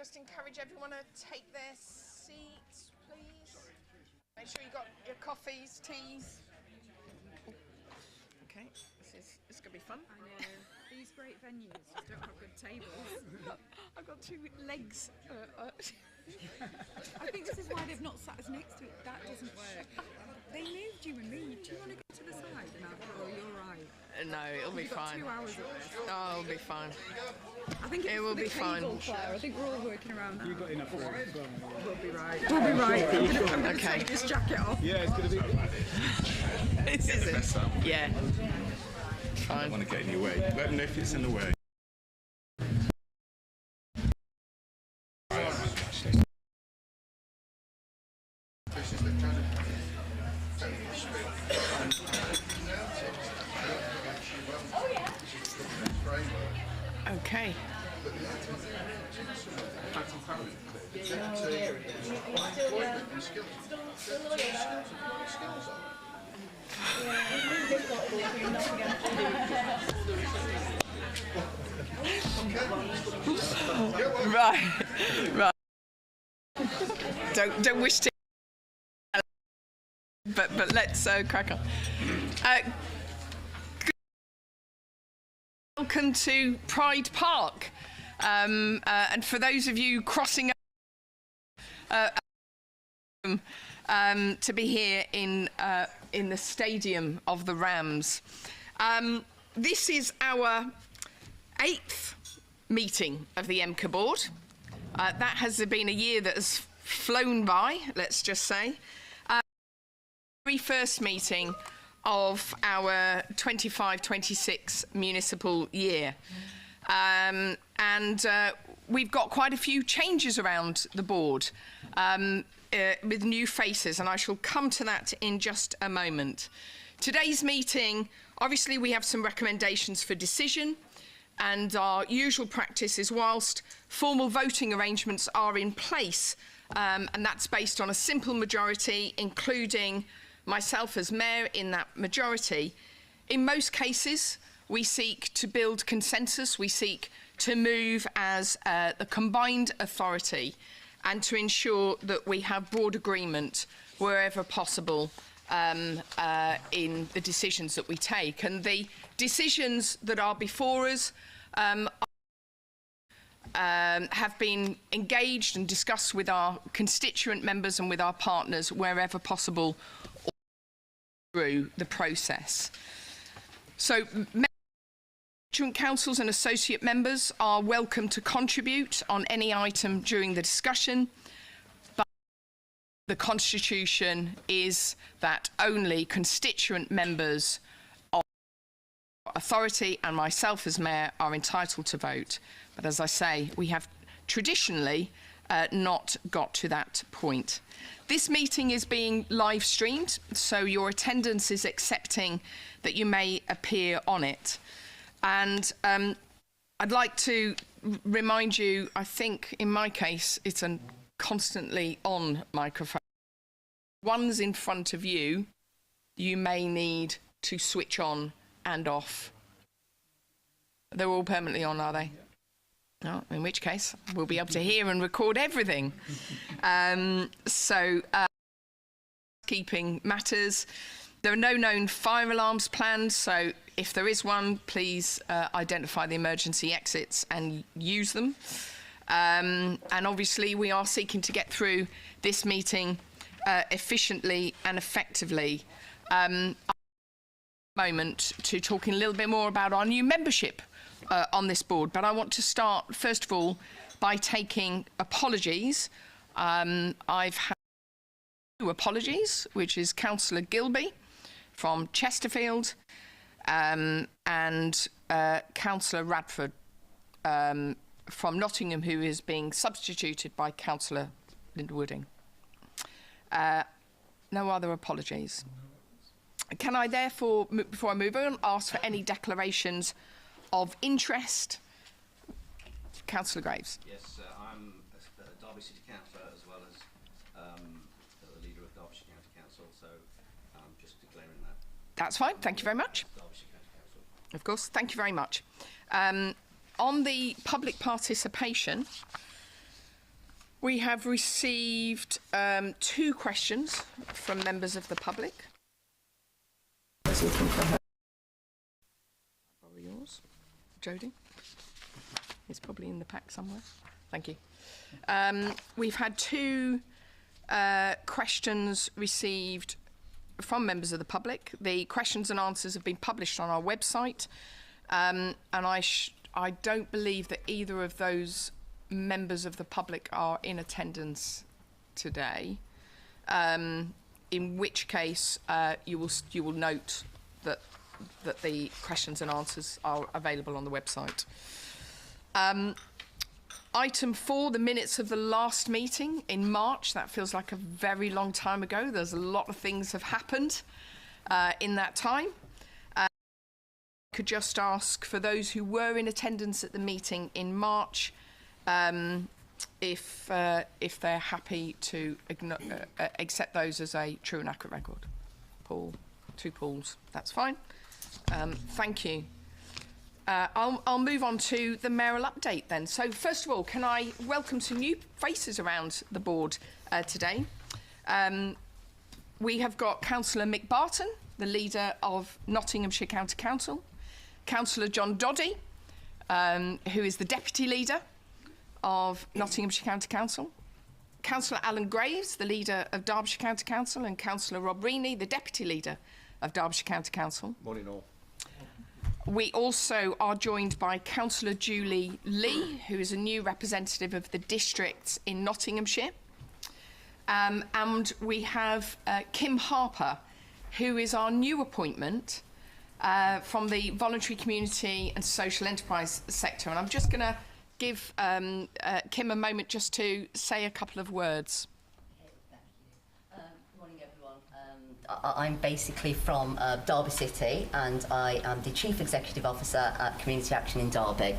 just encourage everyone to take their seats, please. Make sure you've got your coffees, teas. Okay, this is going to be fun. I know. These great venues just don't have good tables. I've got two legs. I think this is why they've not sat us next to it. That doesn't work. They moved you and me. Do you want to go to the side? And I'll go, you're right. No, it'll be fine. You've got 2 hours of this. Oh, it'll be fine. I think it will be fine. Claire. I think we're all working around that. You've got enough room as well. We'll be right. We'll be right. I'm going to take this jacket off. Yeah, it's going to be... This is it. Yeah. Fine. I don't want to get in your way. Let them know if it's in the way. Okay. Right. Don't wish to, but let's crack on. Welcome to Pride Park, and for those of you crossing to be here in the stadium of the Rams. This is our 8th meeting of the EMCCA board. That has been a year that has flown by, let's just say. Very first meeting of our 25-26 municipal year. And we've got quite a few changes around the board with new faces, and I shall come to that in just a moment. Today's meeting, obviously we have some recommendations for decision, and our usual practice is whilst formal voting arrangements are in place, and that's based on a simple majority, including myself as mayor in that majority. In most cases, we seek to build consensus, we seek to move as the combined authority and to ensure that we have broad agreement wherever possible in the decisions that we take. And the decisions that are before us have been engaged and discussed with our constituent members and with our partners wherever possible through the process. So constituent councils and associate members are welcome to contribute on any item during the discussion, but the constitution is that only constituent members of authority and myself as mayor are entitled to vote. But as I say, we have traditionally not got to that point. This meeting is being live streamed, so your attendance is accepting that you may appear on it. And I'd like to remind you, I think in my case, it's a constantly on microphone. Ones in front of you, you may need to switch on and off. They're all permanently on, are they? No, in which case we'll be able to hear and record everything. Keeping matters. There are no known fire alarms planned, so if there is one, please identify the emergency exits and use them. And obviously we are seeking to get through this meeting efficiently and effectively. Moment to talking a little bit more about our new membership on this board, but I want to start first of all by taking apologies. I've had 2 apologies, which is Councillor Gilby from Chesterfield and Councillor Radford from Nottingham, who is being substituted by Councillor Linda Wooding. No other apologies. Can I therefore, before I move on, ask for any declarations of interest? Councillor Graves. Yes, I'm a Derby City Councillor as well as the leader of Derbyshire County Council, so I'm just declaring that. That's fine, thank you very much. Derbyshire County Council. Of course, thank you very much. On the public participation, We have received 2 questions from members of the public. I was looking for her. Borrow yours, Jodie. It's probably in the pack somewhere. Thank you. We've had 2 questions received from members of the public. The questions and answers have been published on our website, and I don't believe that either of those members of the public are in attendance today, in which case you will note that the questions and answers are available on the website. Item 4, the minutes of the last meeting in March. That feels like a very long time ago. There's a lot of things have happened in that time. I could just ask for those who were in attendance at the meeting in March if they're happy to accept those as a true and accurate record. Paul, 2 Pauls, that's fine. Thank you. I'll move on to the mayoral update then. So first of all, can I welcome some new faces around the board today? We have got Councillor Mick Barton, the leader of Nottinghamshire County Council, Councillor John Doddy, who is the deputy leader of Nottinghamshire County Council, Councillor Alan Graves, the leader of Derbyshire County Council, and Councillor Rob Reaney, the deputy leader of Derbyshire County Council. Morning all. We also are joined by Councillor Julie Lee, who is a new representative of the districts in Nottinghamshire. And we have Kim Harper, who is our new appointment from the voluntary community and social enterprise sector. And I'm just going to give Kim a moment just to say a couple of words. I'm basically from Derby City, and I am the Chief Executive Officer at Community Action in Derby.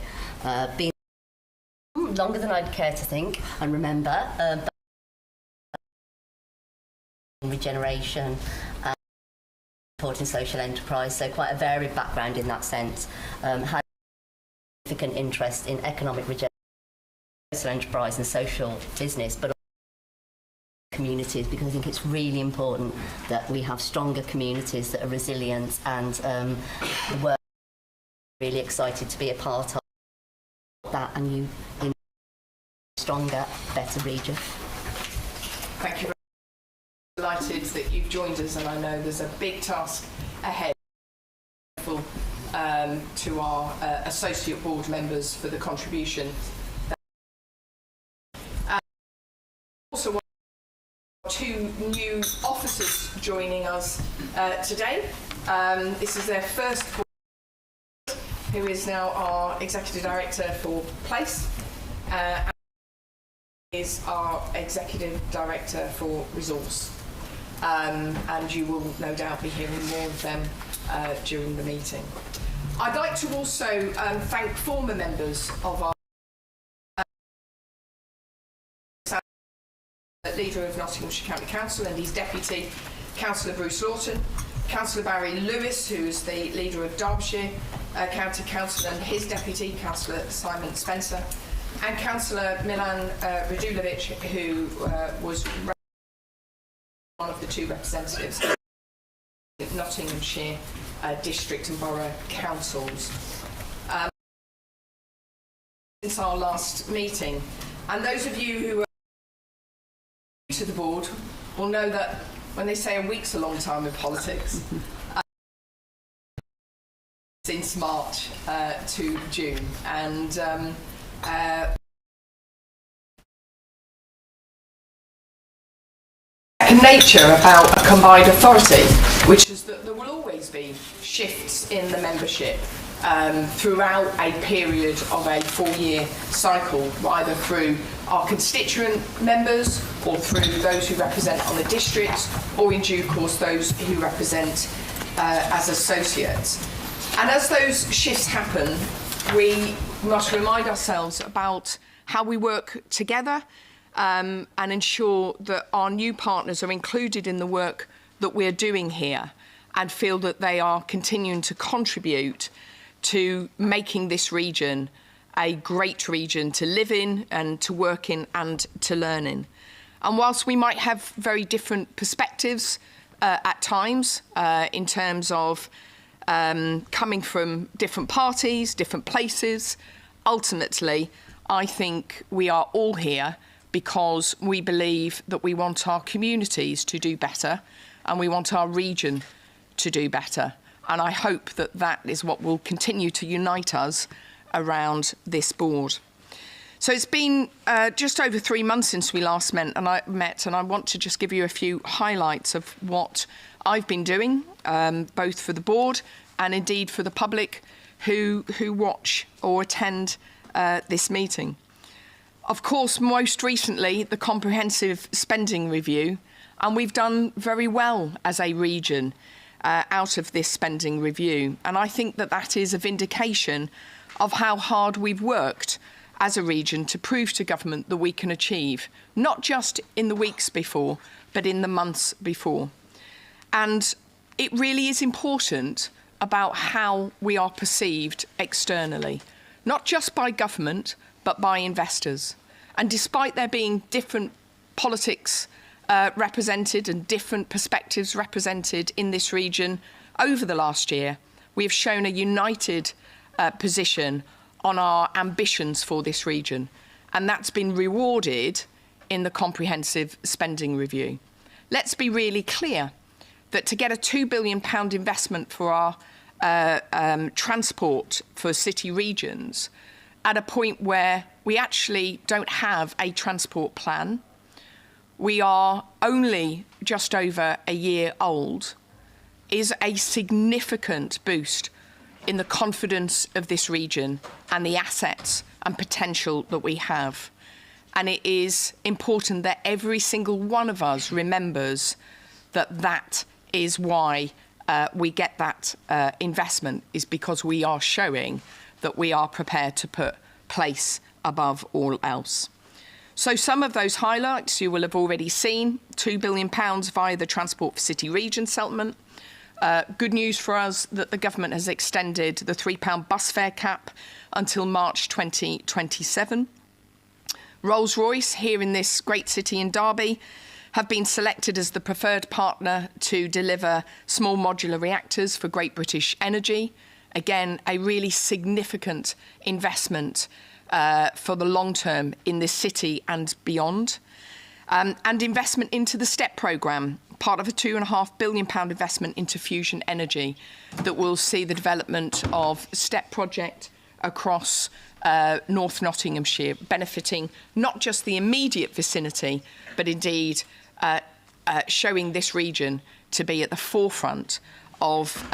Been longer than I'd care to think and remember. Regeneration and supporting social enterprise, so quite a varied background in that sense. Had significant interest in economic regeneration, social enterprise and social business, but communities, because I think it's really important that we have stronger communities that are resilient, and we're really excited to be a part of that, and you in a stronger, better region. Thank you very much. Delighted that you've joined us, and I know there's a big task ahead. To our associate board members for the contribution. Also, 2 new officers joining us today. This is their first board, who is now our Executive Director for Place, and is our Executive Director for Resource. And you will no doubt be hearing more of them during the meeting. I'd like to also thank former members of our leader of Nottinghamshire County Council and his deputy, Councillor Bruce Lawton, Councillor Barry Lewis, who is the leader of Derbyshire County Council, and his deputy, Councillor Simon Spencer, and Councillor Milan Radulovic, who was one of the 2 representatives of Nottinghamshire district and borough councils. Since our last meeting, and those of you who are to the board will know that when they say a week's a long time in politics, since March to June, and nature about a combined authority, which is that there will always be shifts in the membership throughout a period of a 4-year cycle, either through our constituent members or through those who represent on the district, or in due course those who represent as associates. And as those shifts happen, we must remind ourselves about how we work together and ensure that our new partners are included in the work that we're doing here and feel that they are continuing to contribute to making this region a great region to live in and to work in and to learn in. And whilst we might have very different perspectives at times in terms of coming from different parties, different places, ultimately, I think we are all here because we believe that we want our communities to do better and we want our region to do better. And I hope that that is what will continue to unite us around this board. So it's been just over 3 months since we last met, and I want to just give you a few highlights of what I've been doing, both for the board and indeed for the public who watch or attend this meeting. Of course, most recently, the comprehensive spending review, and we've done very well as a region out of this spending review. And I think that that is a vindication of how hard we've worked as a region to prove to government that we can achieve, not just in the weeks before, but in the months before. And it really is important about how we are perceived externally, not just by government, but by investors. And despite there being different politics represented and different perspectives represented in this region over the last year, we have shown a united position on our ambitions for this region. And that's been rewarded in the comprehensive spending review. Let's be really clear that to get a £2 billion investment for our transport for city regions at a point where we actually don't have a transport plan, we are only just over a year old, is a significant boost in the confidence of this region and the assets and potential that we have. And it is important that every single one of us remembers that that is why we get that investment, is because we are showing that we are prepared to put place above all else. So some of those highlights you will have already seen: £2 billion via the Transport for City Region settlement. Good news for us that the government has extended the £3 bus fare cap until March 2027. Rolls-Royce, here in this great city in Derby, have been selected as the preferred partner to deliver small modular reactors for Great British Energy. Again, a really significant investment for the long term in this city and beyond. And investment into the STEP programme, part of a £2.5 billion investment into fusion energy that will see the development of STEP project across North Nottinghamshire, benefiting not just the immediate vicinity, but indeed showing this region to be at the forefront of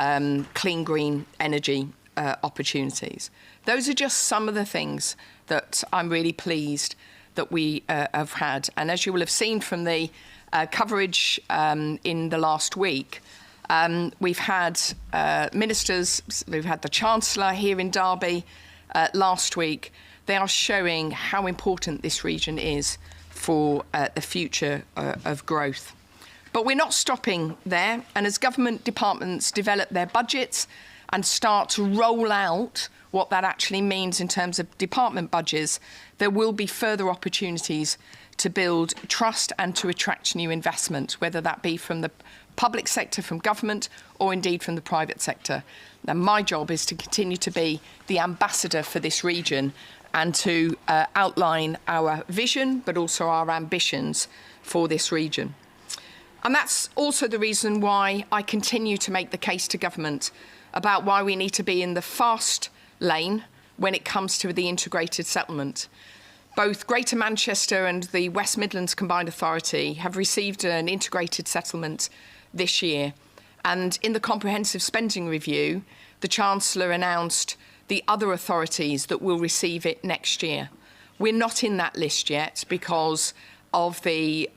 clean green energy opportunities. Those are just some of the things that I'm really pleased that we have had. And as you will have seen from the coverage in the last week, we've had ministers, we've had the Chancellor here in Derby last week. They are showing how important this region is for the future of growth. But we're not stopping there. And as government departments develop their budgets and start to roll out what that actually means in terms of department budgets, there will be further opportunities to build trust and to attract new investment, whether that be from the public sector, from government, or indeed from the private sector. Now, my job is to continue to be the ambassador for this region and to outline our vision, but also our ambitions for this region. And that's also the reason why I continue to make the case to government about why we need to be in the fast lane when it comes to the integrated settlement. Both Greater Manchester and the West Midlands Combined Authority have received an integrated settlement this year. And in the comprehensive spending review, the Chancellor announced the other authorities that will receive it next year. We're not in that list yet because of the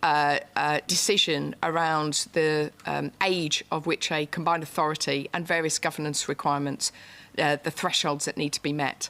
decision around the age of which a combined authority and various governance requirements, the thresholds that need to be met.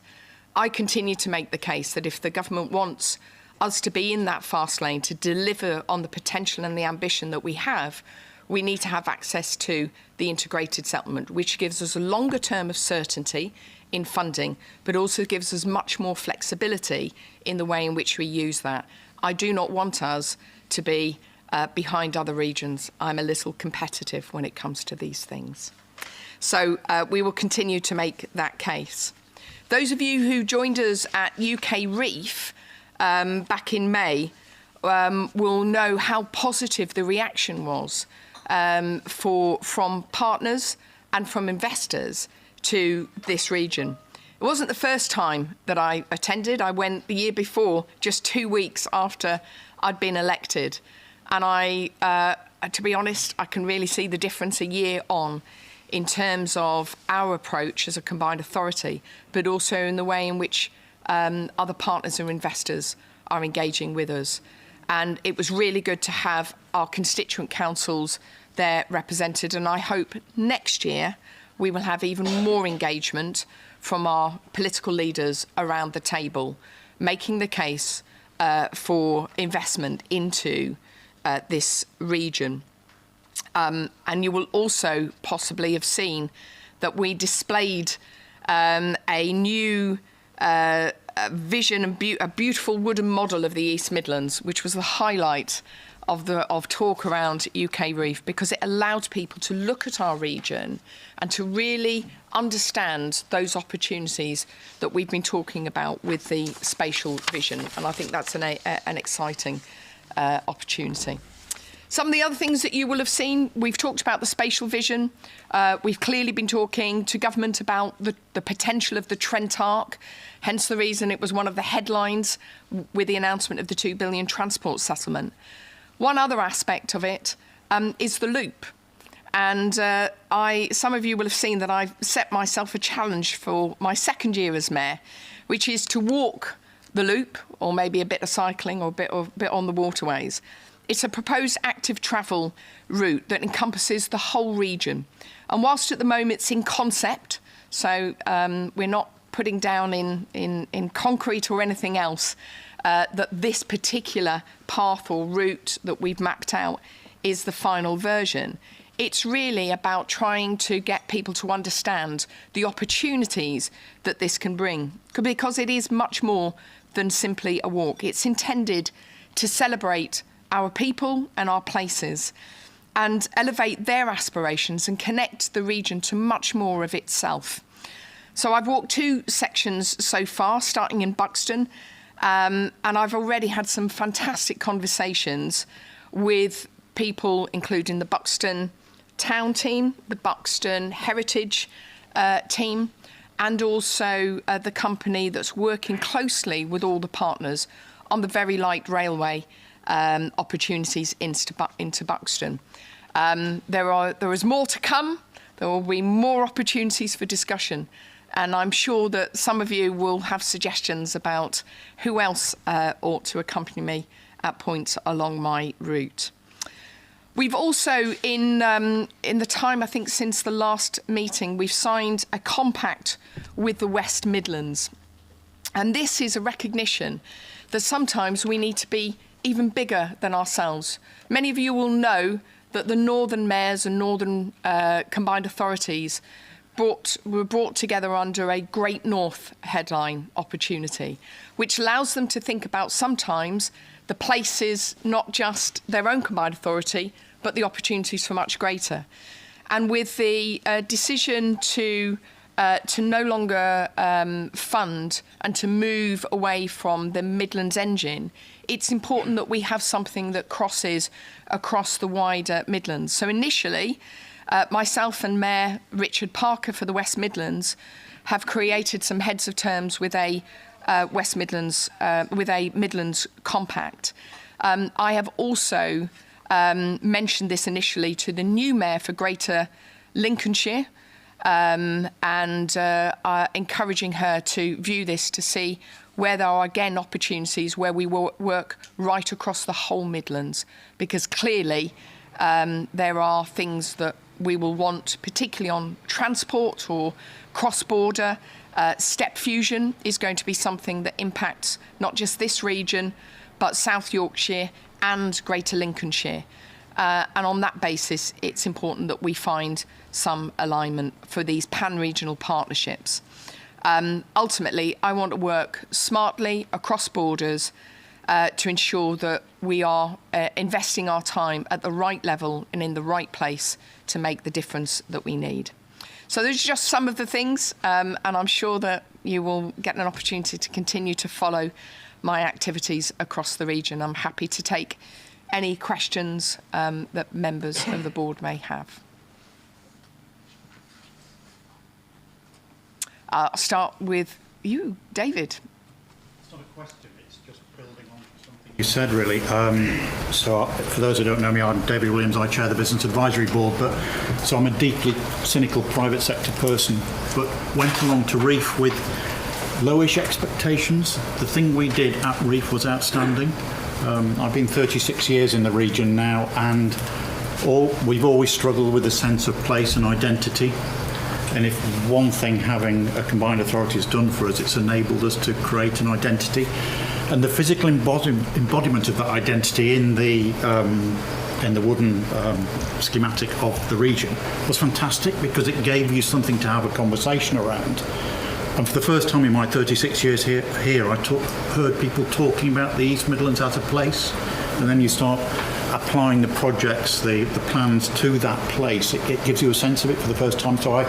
I continue to make the case that if the government wants us to be in that fast lane to deliver on the potential and the ambition that we have, we need to have access to the integrated settlement, which gives us a longer term of certainty in funding, but also gives us much more flexibility in the way in which we use that. I do not want us to be behind other regions. I'm a little competitive when it comes to these things. So we will continue to make that case. Those of you who joined us at UK Reef back in May will know how positive the reaction was from partners and from investors to this region. It wasn't the first time that I attended. I went the year before, just 2 weeks after I'd been elected. And to be honest, I can really see the difference a year on in terms of our approach as a combined authority, but also in the way in which other partners or investors are engaging with us. And it was really good to have our constituent councils there represented. And I hope next year we will have even more engagement from our political leaders around the table, making the case for investment into this region. And you will also possibly have seen that we displayed a new vision and a beautiful wooden model of the East Midlands, which was the highlight of talk around UK Reef, because it allowed people to look at our region and to really understand those opportunities that we've been talking about with the spatial vision. And I think that's an exciting opportunity. Some of the other things that you will have seen, we've talked about the spatial vision. We've clearly been talking to government about the potential of the Trent Arc, hence the reason it was one of the headlines with the announcement of the £2 billion transport settlement. One other aspect of it is the loop. And some of you will have seen that I've set myself a challenge for my second year as mayor, which is to walk the loop, or maybe a bit of cycling or a bit on the waterways. It's a proposed active travel route that encompasses the whole region. And whilst at the moment it's in concept, so we're not putting down in concrete or anything else that this particular path or route that we've mapped out is the final version. It's really about trying to get people to understand the opportunities that this can bring, because it is much more than simply a walk. It's intended to celebrate our people and our places and elevate their aspirations and connect the region to much more of itself. So I've walked 2 sections so far, starting in Buxton, and I've already had some fantastic conversations with people, including the Buxton Town team, the Buxton Heritage team, and also the company that's working closely with all the partners on the very light railway opportunities into Buxton. There is more to come. There will be more opportunities for discussion. And I'm sure that some of you will have suggestions about who else ought to accompany me at points along my route. We've also, in the time, I think, since the last meeting, we've signed a compact with the West Midlands. And this is a recognition that sometimes we need to be even bigger than ourselves. Many of you will know that the northern mayors and northern combined authorities were brought together under a Great North headline opportunity, which allows them to think about sometimes the places, not just their own combined authority, but the opportunities for much greater. And with the decision to no longer fund and to move away from the Midlands engine, it's important that we have something that crosses across the wider Midlands. So initially, myself and Mayor Richard Parker for the West Midlands have created some heads of terms with a West Midlands with a Midlands compact. I have also mentioned this initially to the new mayor for Greater Lincolnshire, and encouraging her to view this to see where there are again opportunities where we will work right across the whole Midlands, because clearly there are things that we will want, particularly on transport or cross-border. Step fusion is going to be something that impacts not just this region, but South Yorkshire and Greater Lincolnshire. And on that basis, it's important that we find some alignment for these pan-regional partnerships. Ultimately, I want to work smartly across borders to ensure that we are investing our time at the right level and in the right place to make the difference that we need. So those are just some of the things, and I'm sure that you will get an opportunity to continue to follow my activities across the region. I'm happy to take any questions that members of the board may have. I'll start with you, David. It's not a question, it's just building on something you said, really. So for those who don't know me, I'm David Williams. I chair the Business Advisory Board, so I'm a deeply cynical private sector person, but went along to Reef with lowish expectations. The thing we did at Reef was outstanding. I've been 36 years in the region now, and we've always struggled with a sense of place and identity. And if one thing having a combined authority has done for us, it's enabled us to create an identity. And the physical embodiment of that identity in the wooden schematic of the region was fantastic, because it gave you something to have a conversation around. And for the first time in my 36 years here I heard people talking about the East Midlands as a place, and then you start applying the projects, the plans to that place. It gives you a sense of it for the first time. So I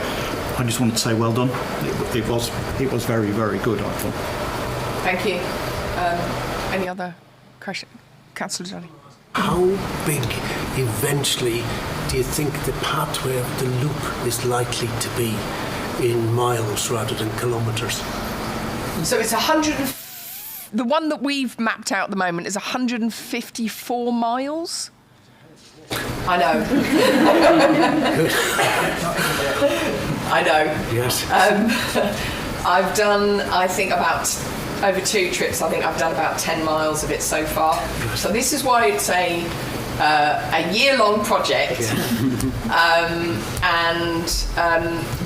just wanted to say well done. It was very, very good, I thought. Thank you. Any other question? Councillor Johnny. How big eventually do you think the pathway of the loop is likely to be, in miles rather than kilometres? So it's the one that we've mapped out at the moment is 154 miles. I know. I know. Yes. I've done, I think, about over 2 trips. I think I've done about 10 miles of it so far. Yes. So this is why it's a year-long project.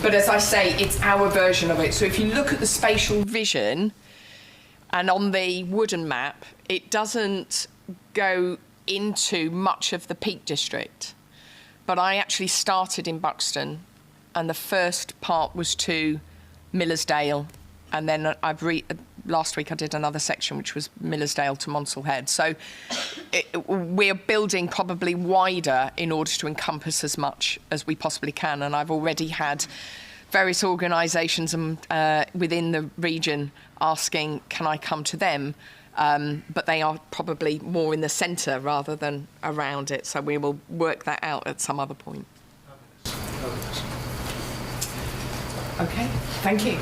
But as I say, it's our version of it. So if you look at the spatial vision, and on the wooden map, it doesn't go into much of the Peak District. But I actually started in Buxton, and the first part was to Millersdale, and then last week I did another section which was Millersdale to Monsell Head. So we're building probably wider in order to encompass as much as we possibly can, and I've already had various organisations within the region asking, can I come to them? But they are probably more in the centre rather than around it, so we will work that out at some other point. Okay, thank you.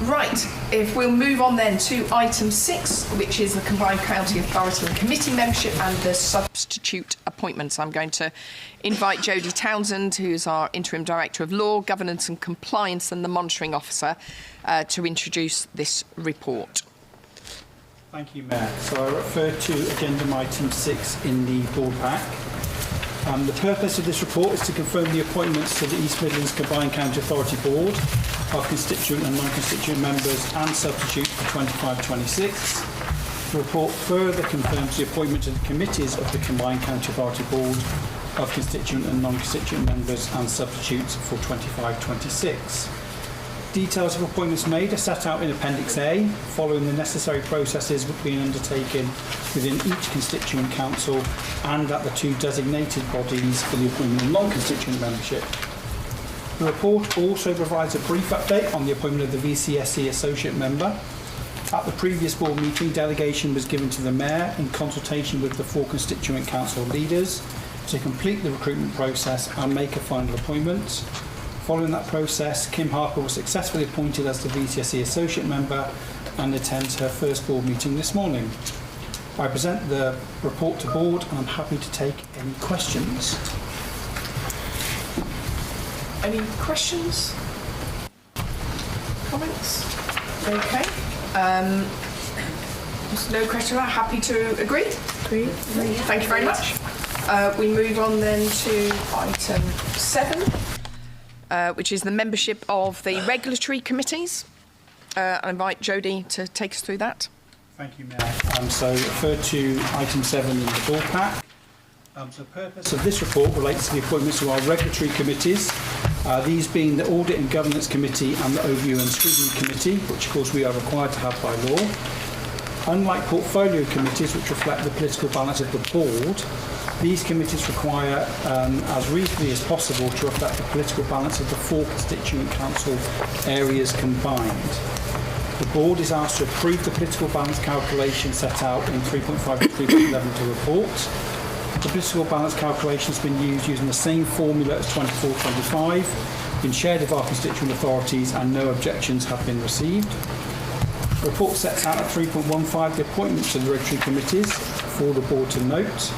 Right, if we'll move on then to item 6, which is the Combined County Authority and Committee membership and the substitute appointments. I'm going to invite Jodie Townsend, who's our Interim Director of Law, Governance and Compliance and the Monitoring Officer, to introduce this report. Thank you, Mayor. So I refer to Agenda Item 6 in the board pack. The purpose of this report is to confirm the appointments to the East Midlands Combined County Authority Board of constituent and non-constituent members and substitutes for 25-26. The report further confirms the appointment to the committees of the Combined County Authority Board of constituent and non-constituent members and substitutes for 25-26. Details of appointments made are set out in Appendix A, following the necessary processes being undertaken within each constituent council and at the 2 designated bodies for the appointment of non-constituent membership. The report also provides a brief update on the appointment of the VCSE Associate Member. At the previous board meeting, delegation was given to the Mayor in consultation with the 4 constituent council leaders to complete the recruitment process and make a final appointment. Following that process, Kim Harper was successfully appointed as the VCSE Associate Member and attends her first board meeting this morning. I present the report to board and I'm happy to take any questions. Any questions? Comments? Okay. There's no question. I'm happy to agree. Agree. Thank you very much. We move on then to item 7. Which is the membership of the regulatory committees. I invite Jodie to take us through that. Thank you, Mayor. So refer to item 7 in the board pack. So the purpose of this report relates to the appointments to our regulatory committees These being the Audit and Governance Committee and the Overview and Scrutiny Committee, which of course we are required to have by law. Unlike portfolio committees, which reflect the political balance of the board, these committees require, as reasonably as possible, to reflect the political balance of the 4 constituent council areas combined. The board is asked to approve the political balance calculation set out in 3.5 to 3.11 to report. The political balance calculation has been used using the same formula as 24-25, been shared with our constituent authorities, and no objections have been received. The report sets out at 3.15 the appointments to the regulatory committees for the board to note.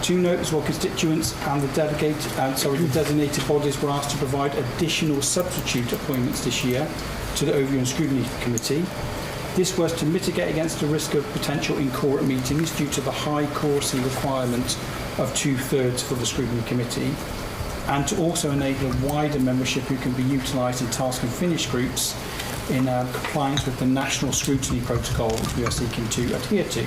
To note as well, constituents and the designated bodies were asked to provide additional substitute appointments this year to the Overview and Scrutiny Committee. This was to mitigate against the risk of potential in-court meetings due to the high quorum requirement of 2/3 for the Scrutiny Committee, and to also enable a wider membership who can be utilised in task and finish groups in compliance with the National Scrutiny Protocol, which we are seeking to adhere to.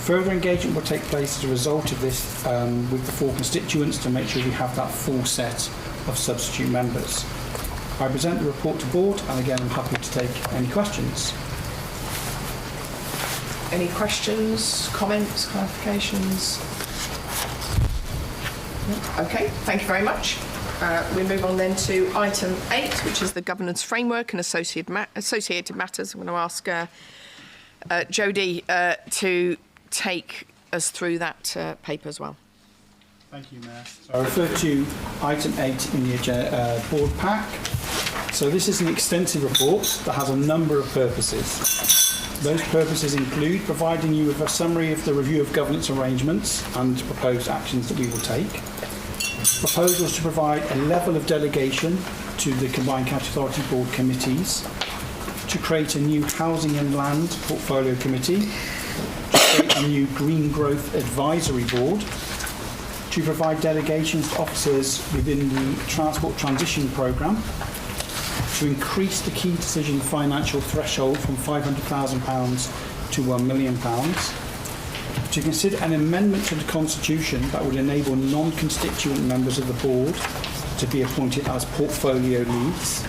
Further engagement will take place as a result of this with the 4 constituents to make sure we have that full set of substitute members. I present the report to board, and again I'm happy to take any questions. Any questions, comments, clarifications? No? Okay, thank you very much. We move on then to item 8, which is the governance framework and associated matters. I'm going to ask Jodie to take us through that paper as well. Thank you, Mayor. So I refer to item 8 in the board pack. So this is an extensive report that has a number of purposes. Those purposes include providing you with a summary of the review of governance arrangements and proposed actions that we will take. Proposals to provide a level of delegation to the Combined County Authority Board committees, to create a new Housing and Land Portfolio Committee, to create a new Green Growth Advisory Board, to provide delegations to officers within the Transport Transition Programme, to increase the key decision financial threshold from £500,000 to £1 million, to consider an amendment to the Constitution that would enable non-constituent members of the board to be appointed as portfolio leads,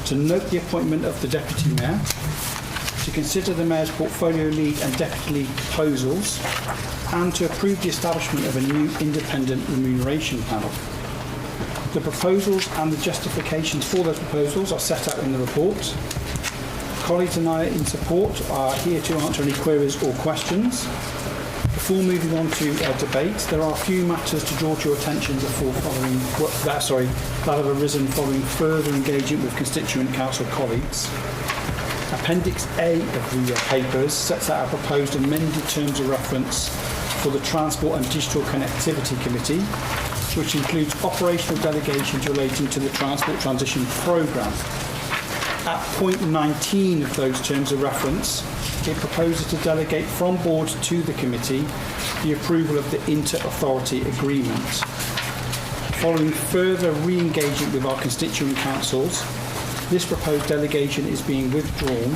to note the appointment of the Deputy Mayor, to consider the Mayor's portfolio lead and deputy lead proposals, and to approve the establishment of a new independent remuneration panel. The proposals and the justifications for those proposals are set out in the report. Colleagues and I in support are here to answer any queries or questions. Before moving on to debate, there are a few matters to draw to your attention that have arisen following further engagement with constituent council colleagues. Appendix A of the papers sets out a proposed amended terms of reference for the Transport and Digital Connectivity Committee, which includes operational delegations relating to the Transport Transition Programme. At point 19 of those terms of reference, it proposes to delegate from board to the committee the approval of the inter-authority agreement. Following further re-engagement with our constituent councils, this proposed delegation is being withdrawn,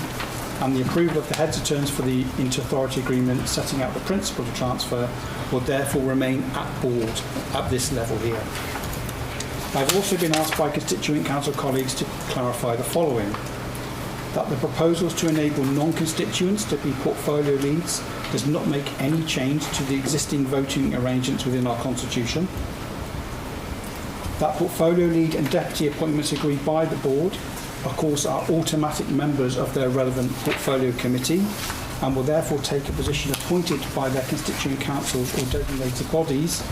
and the approval of the heads of terms for the inter-authority agreement setting out the principle of transfer will therefore remain at board at this level here. I've also been asked by constituent council colleagues to clarify the following: that the proposals to enable non-constituents to be portfolio leads does not make any change to the existing voting arrangements within our constitution. That portfolio lead and deputy appointments agreed by the board, of course, are automatic members of their relevant portfolio committee and will therefore take a position appointed by their constituent councils or designated bodies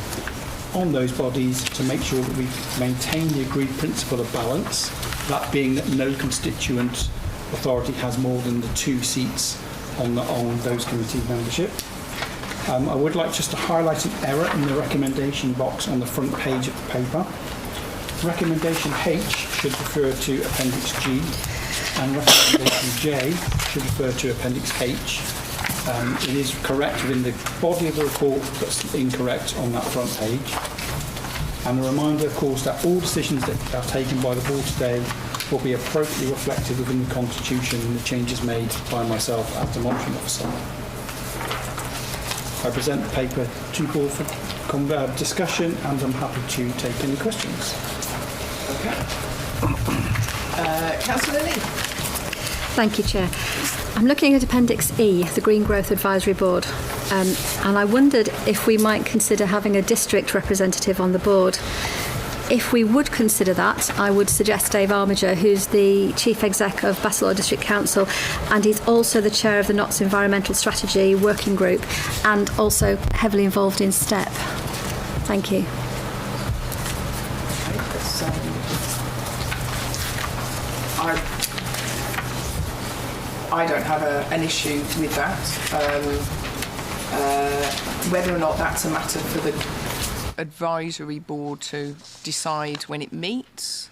on those bodies to make sure that we maintain the agreed principle of balance, that being that no constituent authority has more than the 2 seats on those committee membership. I would like just to highlight an error in the recommendation box on the front page of the paper. Recommendation H should refer to Appendix G, and recommendation J should refer to Appendix H. It is correct within the body of the report, but incorrect on that front page. And a reminder, of course, that all decisions that are taken by the board today will be appropriately reflected within the Constitution and the changes made by myself as the monitoring officer. I present the paper to board for discussion, and I'm happy to take any questions. Okay. Councillor Lee. Thank you, Chair. I'm looking at Appendix E, the Green Growth Advisory Board, and I wondered if we might consider having a district representative on the board. If we would consider that, I would suggest Dave Armiger, who's the Chief Exec of Basildon District Council, and he's also the Chair of the Notts Environmental Strategy Working Group, and also heavily involved in STEP. Thank you. I don't have an issue with that. Whether or not that's a matter for the advisory board to decide when it meets,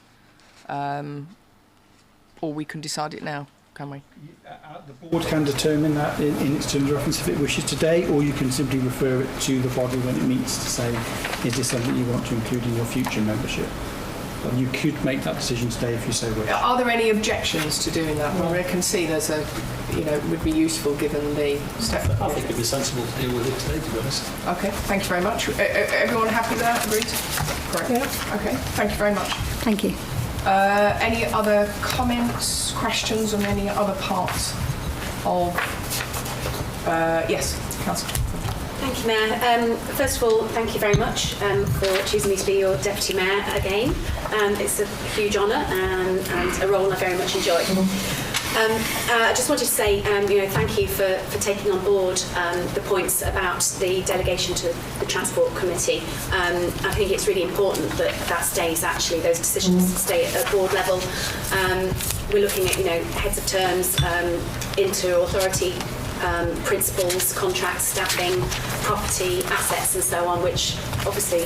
or we can decide it now, can we? The board can determine that in its terms of reference if it wishes today, or you can simply refer it to the body when it meets to say, is this something you want to include in your future membership? But you could make that decision today if you so wish. Are there any objections to doing that? Well, I can see there's a, would be useful given the step. I think it'd be sensible to deal with it today, to be honest. Okay, thank you very much. Everyone happy with that? Agreed? Correct. Yeah. Okay, thank you very much. Thank you. Any other comments, questions on any other parts of... yes, Councillor. Thank you, Mayor. First of all, thank you very much for choosing me to be your Deputy Mayor again. It's a huge honour and a role I very much enjoy. I just wanted to say, thank you for taking on board the points about the delegation to the Transport Committee. I think it's really important that that stays, actually, those decisions stay at board level. We're looking at, heads of terms, inter-authority principles, contracts, staffing, property, assets and so on, which obviously,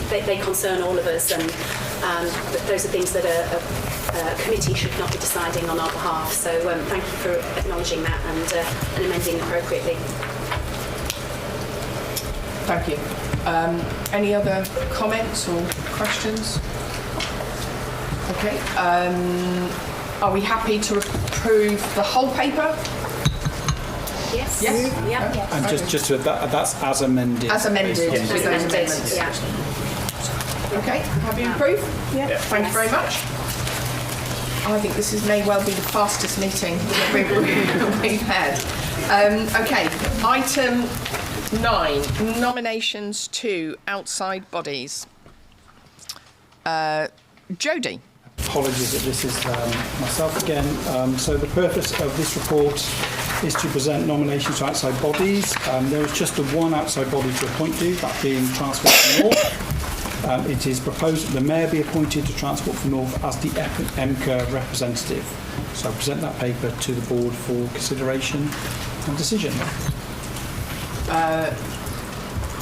they concern all of us, and those are things that a committee should not be deciding on our behalf. So thank you for acknowledging that and amending appropriately. Thank you. Any other comments or questions? Okay. Are we happy to approve the whole paper? Yes. Yes. Yeah. Yes. And just to that's as amended. As amended. Yes. With those amendments. Yeah. Okay. Have you approved? Yeah. Thank you very much. I think this may well be the fastest meeting that we've had. Okay. Item 9, nominations to outside bodies. Jodie. Apologies that this is myself again. So the purpose of this report is to present nominations to outside bodies. There is just the one outside body to appoint to, that being Transport for North. It is proposed that the Mayor be appointed to Transport for North as the EMCCA representative. So I'll present that paper to the board for consideration and decision.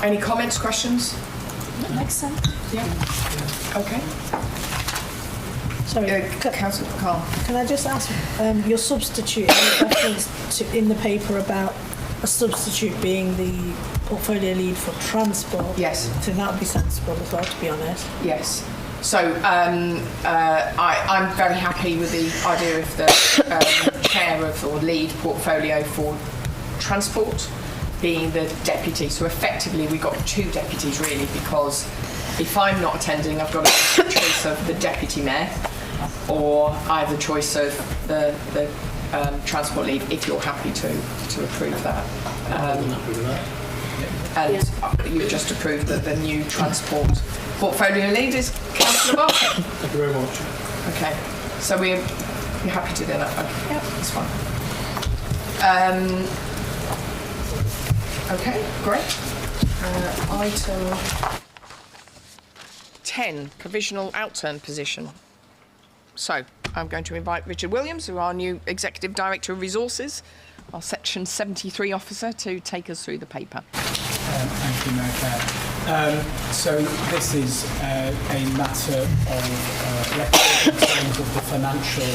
Any comments, questions? That makes sense. Yeah. Okay. Sorry, Councillor Carl. can I just ask, your substitute, reference in the paper about a substitute being the portfolio lead for transport? Yes. I think that would be sensible as well, to be honest. Yes. So I'm very happy with the idea of the chair of or lead portfolio for transport being the deputy. So effectively we've got 2 deputies really, because if I'm not attending, I've got a choice of the deputy mayor or either choice of the transport lead, if you're happy to approve that. And you've just approved that the new transport portfolio lead is Councillor Barker. Thank you very much. Okay, so you're happy to do that? Okay. Yeah, that's fine. Okay, great. Item 10, provisional outturn position. So I'm going to invite Richard Williams, who are our new Executive Director of Resources, our Section 73 officer, to take us through the paper. Thank you, Mayor Clare. So this is a matter of record in terms of the financial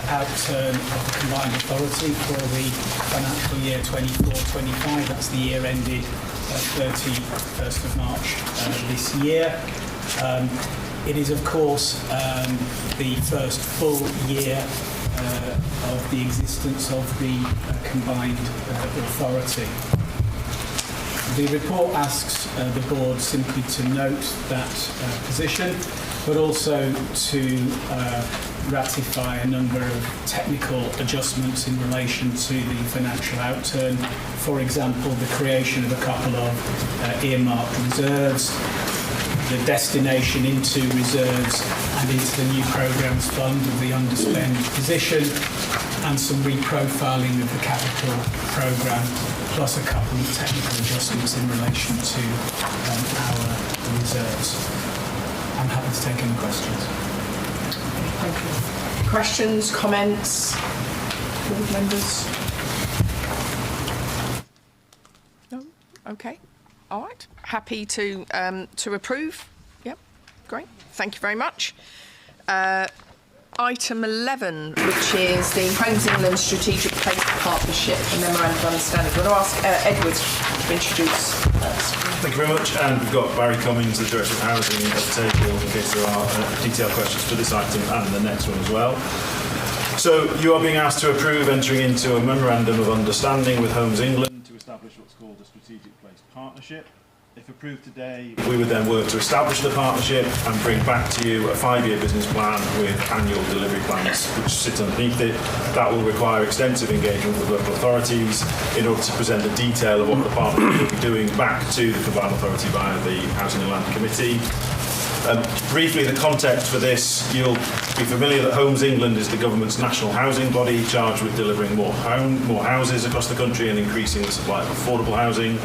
outturn of the combined authority for the financial year 24-25. That's the year ended 31st of March this year. It is, of course, the first full year of the existence of the combined authority. The report asks the board simply to note that position but also to ratify a number of technical adjustments in relation to the financial outturn. For example, the creation of a couple of earmarked reserves, the destination into reserves and into the new programmes fund of the underspend position, and some reprofiling of the capital programme, plus a couple of technical adjustments in relation to our reserves. I'm happy to take any questions. Thank you. Questions, comments, board members? No? Okay. All right. Happy to approve. Yep. Great. Thank you very much. Item 11, which is the Homes England Strategic Place Partnership and Memorandum of Understanding. I'm going to ask Edward to introduce us. Thank you very much. And we've got Barry Cummings, the Director of Housing, at the table in case there are detailed questions for this item and the next one as well. So you are being asked to approve entering into a Memorandum of Understanding with Homes England to establish what's called a Strategic Place Partnership. If approved today, we would then work to establish the partnership and bring back to you a 5-year business plan with annual delivery plans which sit underneath it. That will require extensive engagement with local authorities in order to present the detail of what the partnership will be doing back to the Combined Authority via the Housing and Land Committee. Briefly, the context for this, you'll be familiar that Homes England is the government's national housing body charged with delivering more houses across the country and increasing the supply of affordable housing.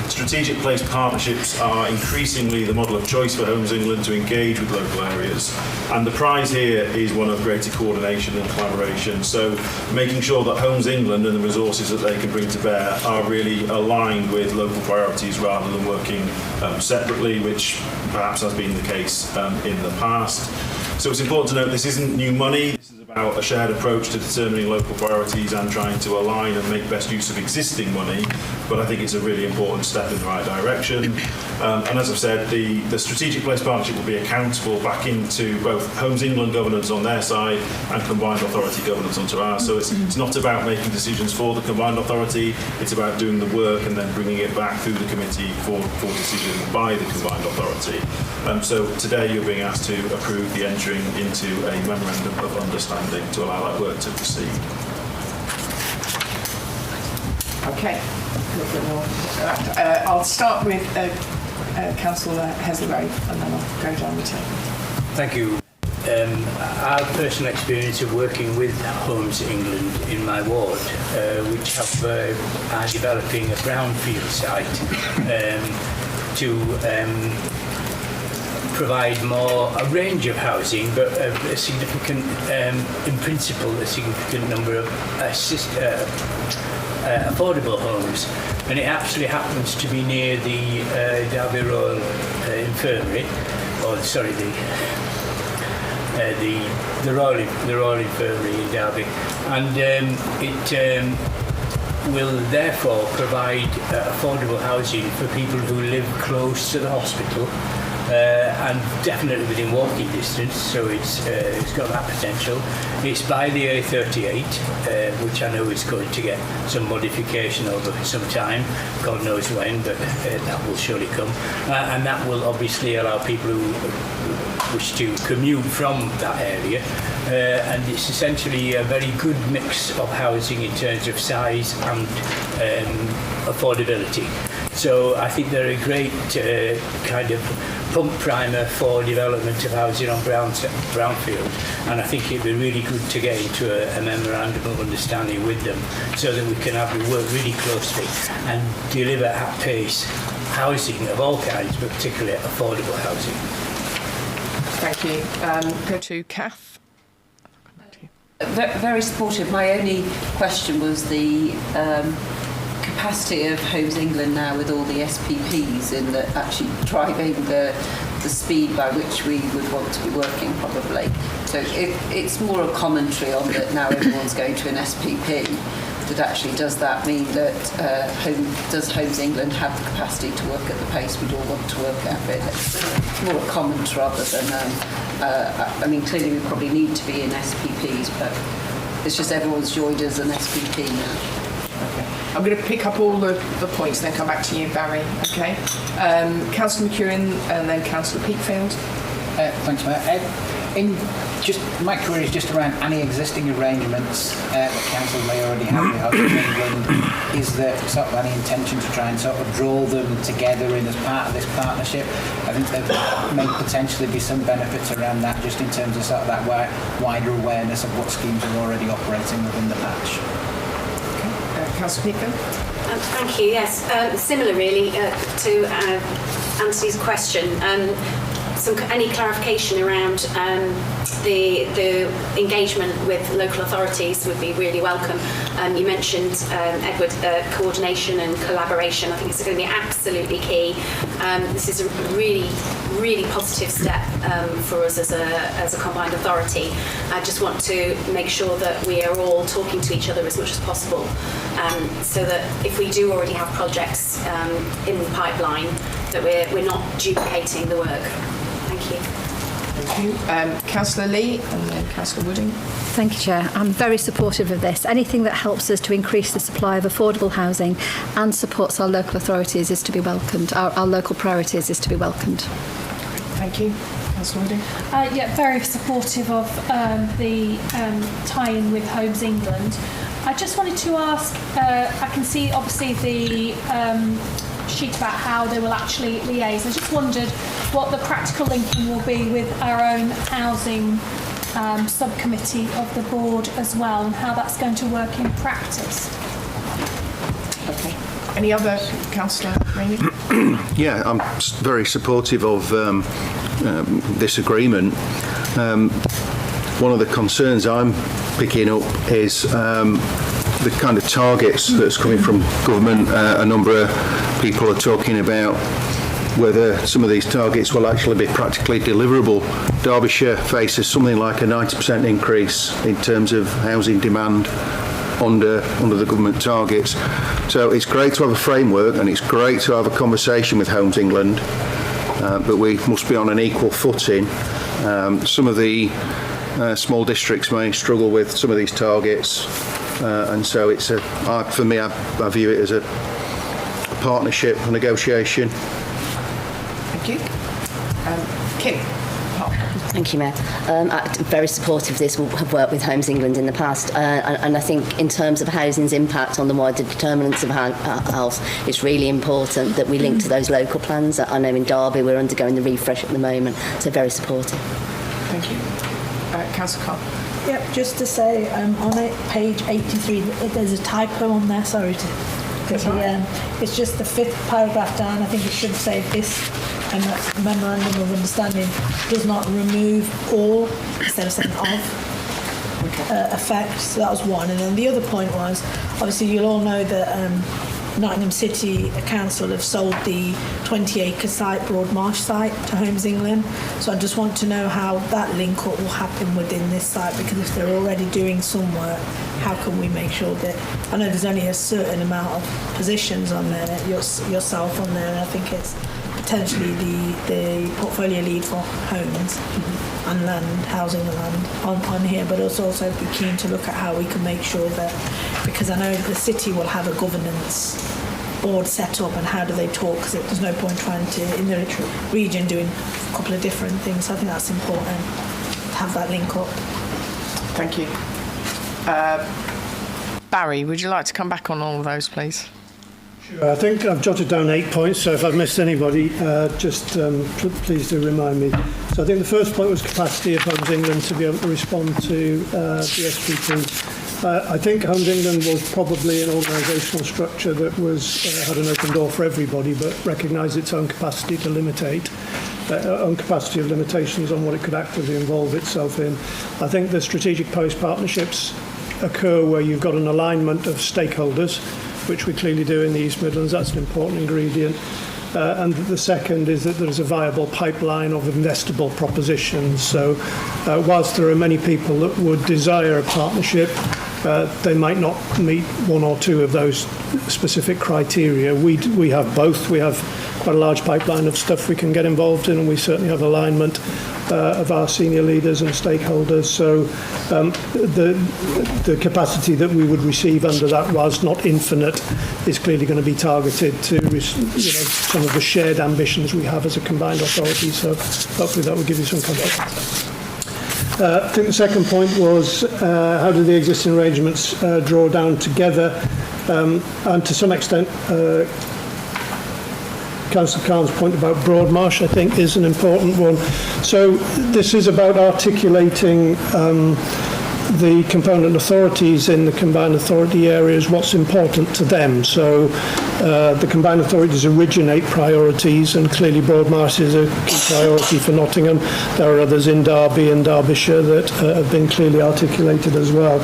Strategic place partnerships are increasingly the model of choice for Homes England to engage with local areas, and the prize here is one of greater coordination and collaboration, so making sure that Homes England and the resources that they can bring to bear are really aligned with local priorities rather than working separately, which perhaps has been the case in the past. So it's important to note this isn't new money. This is about a shared approach to determining local priorities and trying to align and make best use of existing money, but I think it's a really important step in the right direction. And as I've said, the Strategic Place Partnership will be accountable back into both Homes England governance on their side and Combined Authority governance onto ours. So it's not about making decisions for the Combined Authority, it's about doing the work and then bringing it back through the committee for decision by the Combined Authority. So today you're being asked to approve the entering into a Memorandum of Understanding to allow that work to proceed. Okay. I'll start with Councillor Hesley-Rowe and then I'll go down the table. Thank you. I have personal experience of working with Homes England in my ward, which are developing a brownfield site to provide a range of housing, but a significant, in principle, a significant number of affordable homes. And it actually happens to be near the Derby Royal Infirmary, or sorry, the Royal Infirmary in Derby, and it will therefore provide affordable housing for people who live close to the hospital. And definitely within walking distance, so it's got that potential. It's by the A38, which I know is going to get some modification over some time, God knows when, but that will surely come. And that will obviously allow people who wish to commute from that area. And it's essentially a very good mix of housing in terms of size and affordability. So I think they're a great kind of pump primer for development of housing on Brownfield, and I think it'd be really good to get into a memorandum of understanding with them so that we can work really closely and deliver at pace housing of all kinds, but particularly affordable housing. Thank you. Go to Kath. Very supportive. My only question was the capacity of Homes England now with all the SPPs in that actually driving the speed by which we would want to be working probably. So it's more a commentary on that now everyone's going to an SPP, that actually does that mean that does Homes England have the capacity to work at the pace we'd all want to work at? But it's more a comment rather than, I mean, clearly we probably need to be in SPPs, but it's just everyone's joined as an SPP now. Okay. I'm going to pick up all the points, then come back to you, Barry. Okay. Councillor McEwen and then Councillor Peakfield. Thanks, Matt. My query is just around any existing arrangements that council may already have with Homes England. Is there sort of any intention to try and sort of draw them together in as part of this partnership? I think there may potentially be some benefits around that, just in terms of sort of that wider awareness of what schemes are already operating within the patch. Councillor Pico? Thank you. Yes, similar really to Anthony's question. Any clarification around the engagement with local authorities would be really welcome. You mentioned, Edward, coordination and collaboration. I think it's going to be absolutely key. This is a really, really positive step for us as a combined authority. I just want to make sure that we are all talking to each other as much as possible, so that if we do already have projects in the pipeline, that we're not duplicating the work. Thank you. Thank you. Councillor Lee and then Councillor Wooding. Thank you, Chair. I'm very supportive of this. Anything that helps us to increase the supply of affordable housing and supports our local authorities is to be welcomed. Our local priorities is to be welcomed. Thank you. Councillor Wooding. Yeah, very supportive of the tie-in with Homes England. I just wanted to ask, I can see obviously the sheet about how they will actually liaise. I just wondered what the practical linking will be with our own housing subcommittee of the board as well, and how that's going to work in practice. Okay. Any other, Councillor Rainey? Yeah, I'm very supportive of this agreement. One of the concerns I'm picking up is the kind of targets that's coming from government. A number of people are talking about whether some of these targets will actually be practically deliverable. Derbyshire faces something like a 90% increase in terms of housing demand under the government targets. So it's great to have a framework and it's great to have a conversation with Homes England, but we must be on an equal footing. Some of the small districts may struggle with some of these targets, and so it's for me, I view it as a partnership, a negotiation. Thank you. Kim. Thank you, Mayor. I'm very supportive of this. We have worked with Homes England in the past, and I think in terms of housing's impact on the wider determinants of health, it's really important that we link to those local plans. I know in Derby we're undergoing the refresh at the moment, so very supportive. Thank you. Councillor Carr. Yep, just to say, on page 83, there's a typo on there, sorry to... it's just the 5th paragraph down. I think it should say this memorandum of understanding does not remove all instead of saying of effect. So that was one. And then the other point was, obviously you'll all know that Nottingham City Council have sold the 20-acre site, Broadmarsh site, to Homes England. So I just want to know how that link up will happen within this site, because if they're already doing some work, how can we make sure that... I know there's only a certain amount of positions on there, yourself on there, and I think it's potentially the portfolio lead for homes and land, housing and land on here, but also be keen to look at how we can make sure that, because I know the city will have a governance board set up, and how do they talk, because there's no point trying to, in the region, doing a couple of different things. So I think that's important to have that link up. Thank you. Barry, would you like to come back on all of those, please? Sure. I think I've jotted down 8 points, so if I've missed anybody, please do remind me. So I think the first point was capacity of Homes England to be able to respond to the SPP. I think Homes England was probably an organisational structure that had an open door for everybody, but recognised its own capacity to own capacity of limitations on what it could actively involve itself in. I think the strategic post partnerships occur where you've got an alignment of stakeholders, which we clearly do in the East Midlands. That's an important ingredient. And the second is that there's a viable pipeline of investable propositions. So whilst there are many people that would desire a partnership, they might not meet one or two of those specific criteria. We have both. We have quite a large pipeline of stuff we can get involved in, and we certainly have alignment of our senior leaders and stakeholders. So the capacity that we would receive under that, whilst not infinite, is clearly going to be targeted to some of the shared ambitions we have as a combined authority. So hopefully that will give you some comfort. I think the second point was how do the existing arrangements draw down together, and to some extent Councillor Cairns' point about Broadmarsh, I think, is an important one. So this is about articulating the component authorities in the combined authority areas, what's important to them. So the combined authorities originate priorities, and clearly Broadmarsh is a key priority for Nottingham. There are others in Derby and Derbyshire that have been clearly articulated as well.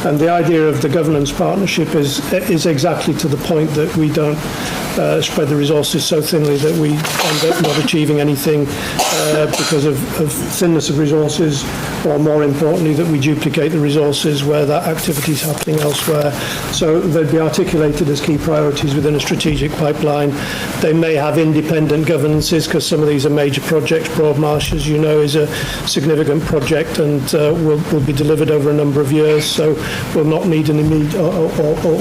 And the idea of the governance partnership is exactly to the point that we don't spread the resources so thinly that we end up not achieving anything because of thinness of resources, or more importantly, that we duplicate the resources where that activity is happening elsewhere. So they'd be articulated as key priorities within a strategic pipeline. They may have independent governances because some of these are major projects. Broadmarsh, as you know, is a significant project and will be delivered over a number of years, so will not need an immediate or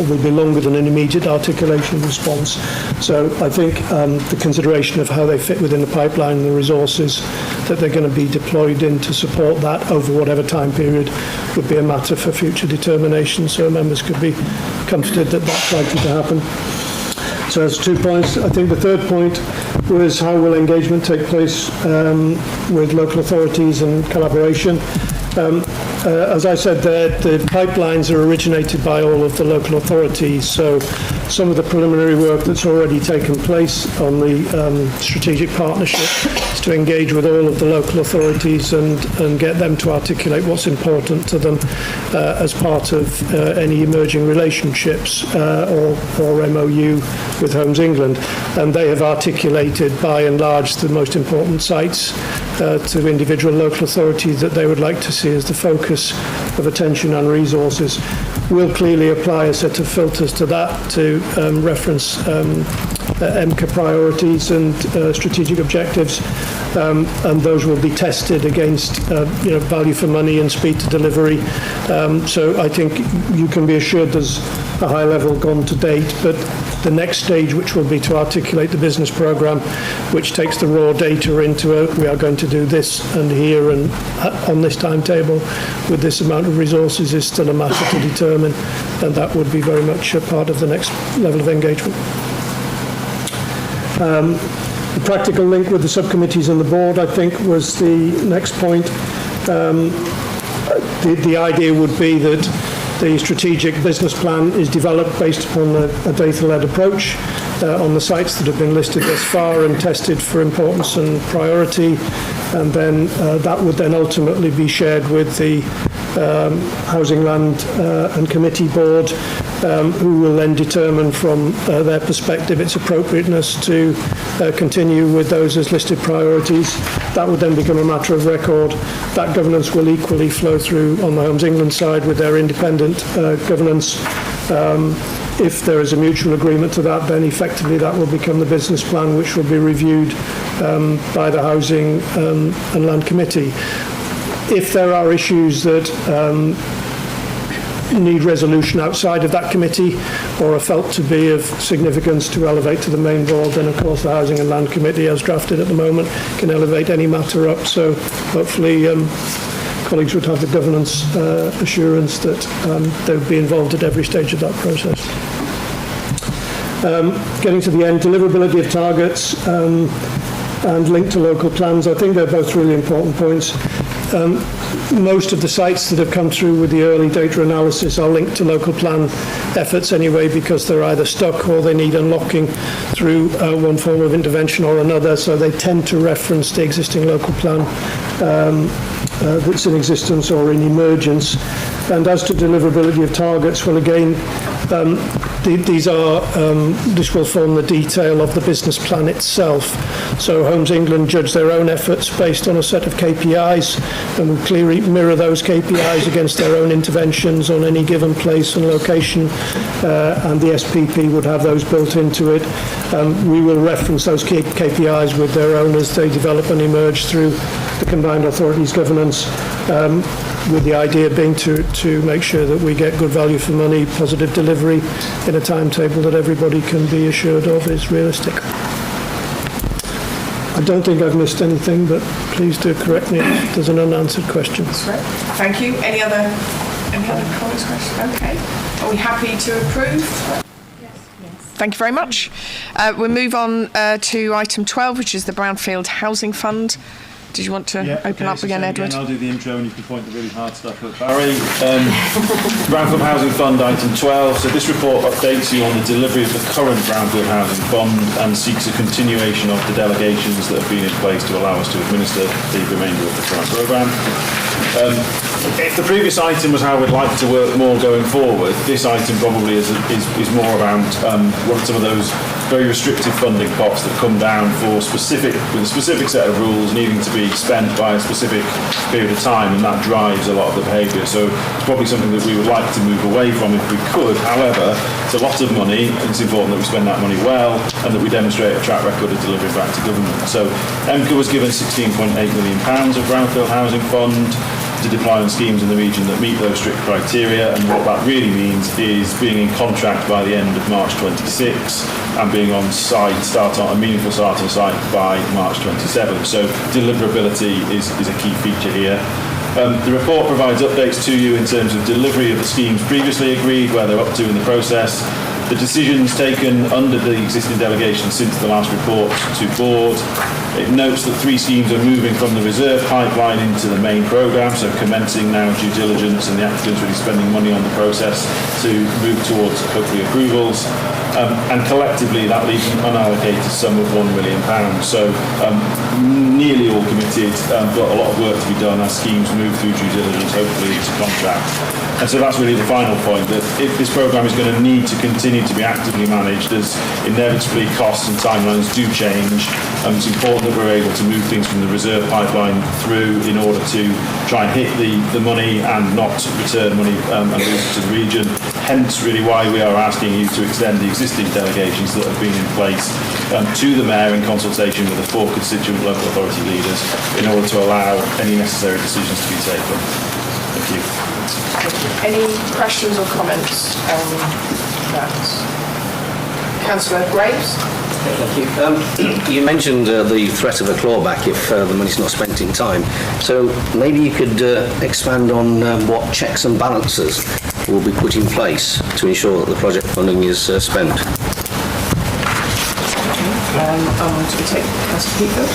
will be longer than an immediate articulation response. So I think the consideration of how they fit within the pipeline and the resources that they're going to be deployed in to support that over whatever time period would be a matter for future determination, so members could be comforted that that's likely to happen. So that's 2 points. I think the third point was how will engagement take place with local authorities and collaboration. As I said there, the pipelines are originated by all of the local authorities, so some of the preliminary work that's already taken place on the strategic partnership is to engage with all of the local authorities and get them to articulate what's important to them as part of any emerging relationships or MOU with Homes England. And they have articulated by and large the most important sites to individual local authorities that they would like to see as the focus of attention and resources. We'll clearly apply a set of filters to that to reference EMCCA priorities and strategic objectives, and those will be tested against value for money and speed to delivery. So I think you can be assured there's a high level gone to date, but the next stage, which will be to articulate the business programme, which takes the raw data into we are going to do this and here and on this timetable with this amount of resources, is still a matter to determine, and that would be very much a part of the next level of engagement. The practical link with the subcommittees and the board, I think, was the next point. The idea would be that the strategic business plan is developed based upon a data-led approach on the sites that have been listed thus far and tested for importance and priority, and then that would then ultimately be shared with the Housing, Land and Committee Board, who will then determine from their perspective its appropriateness to continue with those as listed priorities. That would then become a matter of record. That governance will equally flow through on the Homes England side with their independent governance. If there is a mutual agreement to that, then effectively that will become the business plan, which will be reviewed by the Housing and Land Committee. If there are issues that need resolution outside of that committee or are felt to be of significance to elevate to the main board, then of course the Housing and Land Committee, as drafted at the moment, can elevate any matter up. So hopefully colleagues would have the governance assurance that they would be involved at every stage of that process. Getting to the end, deliverability of targets and linked to local plans, I think they're both really important points. Most of the sites that have come through with the early data analysis are linked to local plan efforts anyway, because they're either stuck or they need unlocking through one form of intervention or another, so they tend to reference the existing local plan that's in existence or in emergence. And as to deliverability of targets, well, again, This will form the detail of the business plan itself. So Homes England judge their own efforts based on a set of KPIs and will clearly mirror those KPIs against their own interventions on any given place and location, and the SPP would have those built into it. We will reference those KPIs with their own as they develop and emerge through the combined authorities governance, with the idea being to make sure that we get good value for money, positive delivery in a timetable that everybody can be assured of is realistic. I don't think I've missed anything, but please do correct me if there's an unanswered question. That's right. Thank you. Any other comments, questions? Okay. Are we happy to approve? Thank you very much. We'll move on to item 12, which is the Brownfield Housing Fund. Did you want to open up again, Edward? I'll do the intro and you can point the really hard stuff at Barry. Brownfield Housing Fund, item 12. So this report updates you on the delivery of the current Brownfield Housing Fund and seeks a continuation of the delegations that have been in place to allow us to administer the remainder of the current programme. If the previous item was how we'd like to work more going forward, this item probably is more around what are some of those very restrictive funding pots that come down with a specific set of rules needing to be spent by a specific period of time, and that drives a lot of the behaviour. So it's probably something that we would like to move away from if we could. However, it's a lot of money, and it's important that we spend that money well and that we demonstrate a track record of delivering back to government. So EMCCA was given £16.8 million of Brownfield Housing Fund to deploy on schemes in the region that meet those strict criteria, and what that really means is being in contract by the end of March 26 and being on site, a meaningful start on site by March 27. So deliverability is a key feature here. The report provides updates to you in terms of delivery of the schemes previously agreed, where they're up to in the process, the decisions taken under the existing delegation since the last report to board. It notes that 3 schemes are moving from the reserve pipeline into the main programme, so commencing now due diligence and the applicants really spending money on the process to move towards hopefully approvals. And collectively that leaves an unallocated sum of £1 million. So nearly all committed, but a lot of work to be done as schemes move through due diligence, hopefully into contract. And so that's really the final point, that if this programme is going to need to continue to be actively managed, as inevitably costs and timelines do change, it's important that we're able to move things from the reserve pipeline through in order to try and hit the money and not return money and move it to the region. Hence really why we are asking you to extend the existing delegations that have been in place to the Mayor in consultation with the 4 constituent local authority leaders in order to allow any necessary decisions to be taken. Thank you. Any questions or comments on that? Councillor Graves? Thank you. You mentioned the threat of a clawback if the money's not spent in time. So maybe you could expand on what checks and balances will be put in place to ensure that the project funding is spent. To take Councillor Peacock.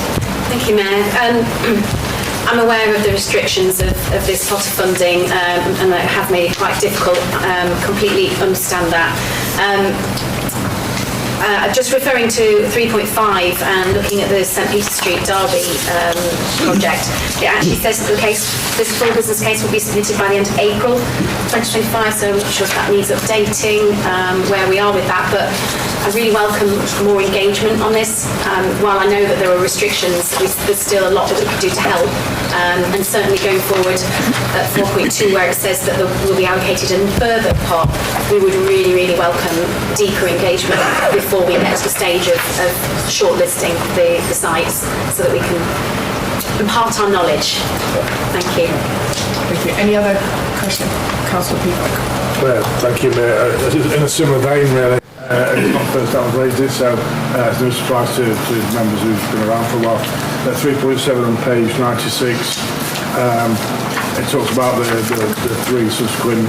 Thank you, Mayor. I'm aware of the restrictions of this pot of funding and that have made it quite difficult. Completely understand that. Just referring to 3.5 and looking at the St Peter Street Derby project, it actually says that this full business case will be submitted by the end of April 2025, so I'm not sure if that needs updating, where we are with that, but I really welcome more engagement on this. While I know that there are restrictions, there's still a lot that we can do to help, and certainly going forward at 4.2 where it says that there will be allocated a further pot, we would really, really welcome deeper engagement before we get to the stage of shortlisting the sites so that we can impart our knowledge. Thank you. Thank you. Any other question? Councillor Peacock. Well, thank you, Mayor. In a similar vein, really. It's not the first time I've raised it, so it's no surprise to members who've been around for a while. 3.7 on page 96, it talks about the 3 subsequent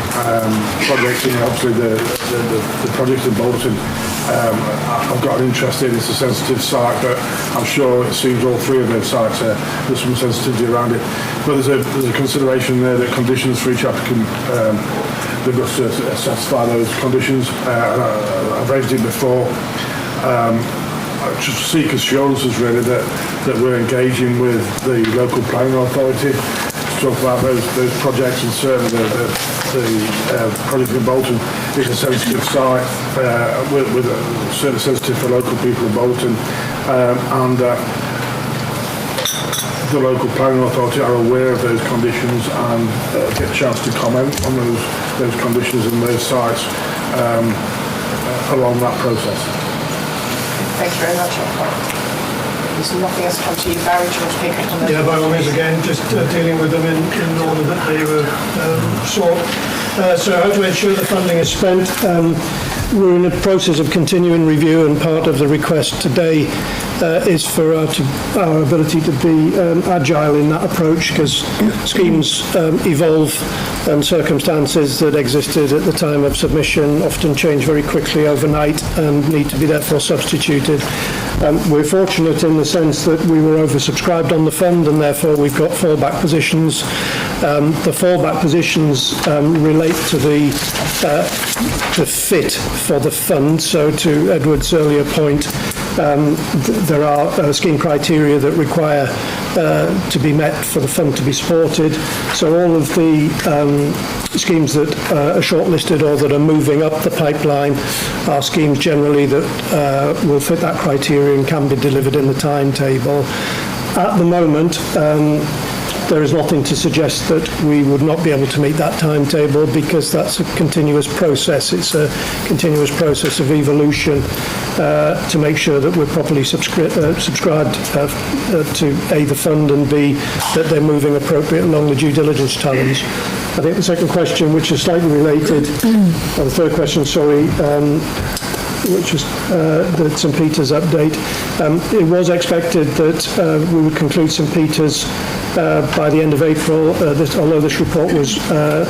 projects, and obviously the project in Bolton. I've got an interest in, it's a sensitive site, but I'm sure it seems all 3 of those sites there's some sensitivity around it. But there's a consideration there that conditions for each applicant, they've got to satisfy those conditions. I've raised it before. I just seek assurances really that we're engaging with the local planning authority talk about those projects, and certainly the project in Bolton is a sensitive site, with certainly sensitive for local people in Bolton, and the local planning authority are aware of those conditions and get a chance to comment on those conditions and those sites along that process. Thank you very much. There's nothing else come to you, Barry. Do you want to pick up on those? Yeah, by all means, again, just dealing with them in order that they were sought. So how to ensure the funding is spent. We're in the process of continuing review, and part of the request today is for our ability to be agile in that approach, because schemes evolve and circumstances that existed at the time of submission often change very quickly overnight and need to be therefore substituted. We're fortunate in the sense that we were oversubscribed on the fund, and therefore we've got fallback positions. The fallback positions relate to the fit for the fund. So to Edward's earlier point, there are scheme criteria that require to be met for the fund to be supported. So all of the schemes that are shortlisted or that are moving up the pipeline are schemes generally that will fit that criteria and can be delivered in the timetable. At the moment, there is nothing to suggest that we would not be able to meet that timetable, because that's a continuous process. It's a continuous process of evolution to make sure that we're properly subscribed to A, the fund, and B, that they're moving appropriately along the due diligence challenge. I think the second question, which is slightly related, or the third question, sorry, which was the St Peter's update. It was expected that we would conclude St Peter's by the end of April, although this report was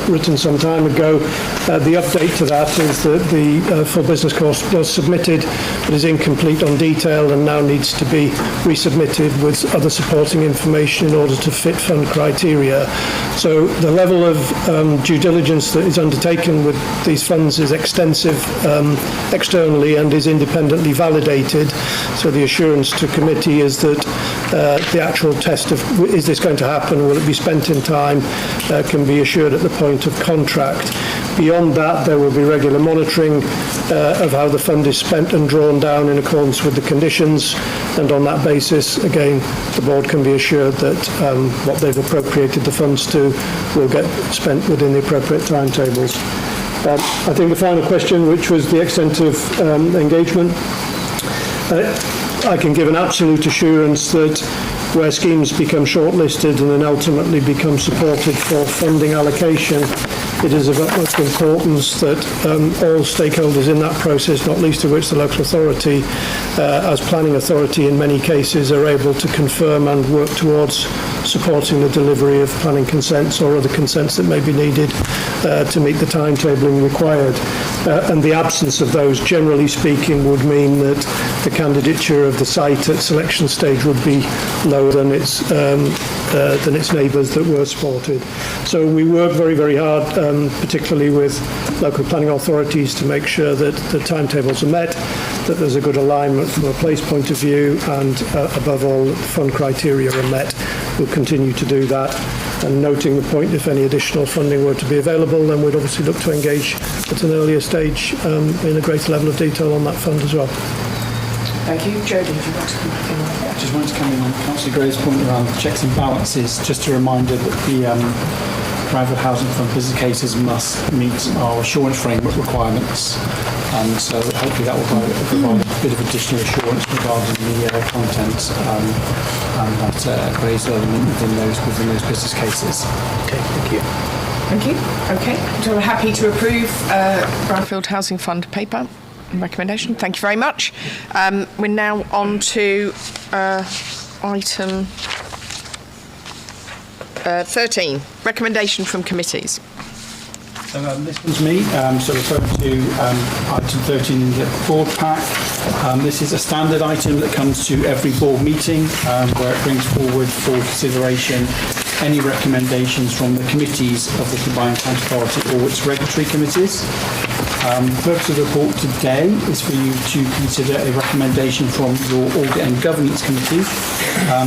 written some time ago. The update to that is that the full business course was submitted but is incomplete on detail and now needs to be resubmitted with other supporting information in order to fit fund criteria. So the level of due diligence that is undertaken with these funds is extensive externally and is independently validated. So the assurance to committee is that the actual test of is this going to happen, will it be spent in time, can be assured at the point of contract. Beyond that, there will be regular monitoring of how the fund is spent and drawn down in accordance with the conditions, and on that basis, again, the board can be assured that what they've appropriated the funds to will get spent within the appropriate timetables. I think the final question, which was the extent of engagement, I can give an absolute assurance that where schemes become shortlisted and then ultimately become supported for funding allocation, it is of utmost importance that all stakeholders in that process, not least of which the local authority, as planning authority in many cases, are able to confirm and work towards supporting the delivery of planning consents or other consents that may be needed to meet the timetabling required. And the absence of those, generally speaking, would mean that the candidature of the site at selection stage would be lower than its neighbours that were supported. So we work very, very hard, particularly with local planning authorities, to make sure that the timetables are met, that there's a good alignment from a place point of view, and above all, the fund criteria are met. We'll continue to do that. And noting the point, if any additional funding were to be available, then we'd obviously look to engage at an earlier stage in a greater level of detail on that fund as well. Thank you. Jodie, do you want to come back in on that? I just wanted to come in on Councillor Gray's point around checks and balances. Just a reminder that the Brownfield Housing Fund business cases must meet our assurance framework requirements. So hopefully that will provide a bit of additional assurance regarding the content and that Gray's element within those business cases. Okay, thank you. Thank you. Okay, so we're happy to approve Brownfield Housing Fund paper recommendation. Thank you very much. We're now on to item 13, recommendation from committees. This one's me, so referring to item 13 in the board pack. This is a standard item that comes to every board meeting where it brings forward for consideration any recommendations from the committees of the Combined County Authority or its regulatory committees. The purpose of the report today is for you to consider a recommendation from your Audit and Governance Committee.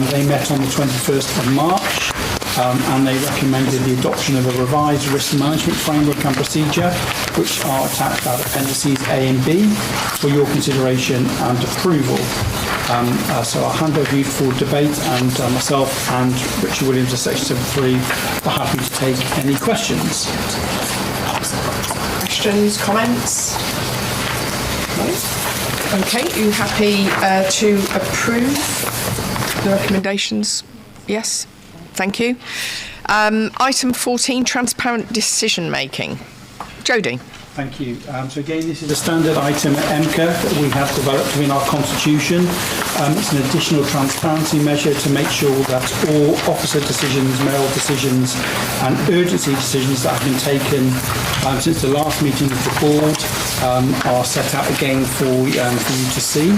They met on the 21st of March. and they recommended the adoption of a revised risk management framework and procedure, which are attached as appendices A and B for your consideration and approval. So I'll hand over you for debate, and myself and Richard Williams of Section 73 are happy to take any questions. Questions, comments? No? Okay, you happy to approve the recommendations? Yes, thank you. Item 14, transparent decision making. Jodie. Thank you. So again, this is a standard item at EMCCA that we have developed within our constitution. It's an additional transparency measure to make sure that all officer decisions, mayoral decisions and urgency decisions that have been taken since the last meeting of the board are set out again for you to see.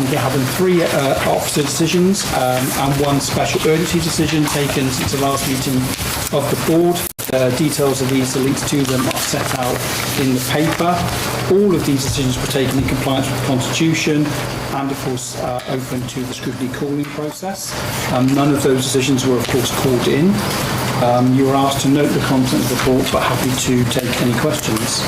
There have been 3 officer decisions and 1 special urgency decision taken since the last meeting of the board. Details of these, the links to them are set out in the paper. All of these decisions were taken in compliance with the Constitution and, of course, open to the scrutiny calling process. None of those decisions were, of course, called in. You were asked to note the content of the report, but happy to take any questions.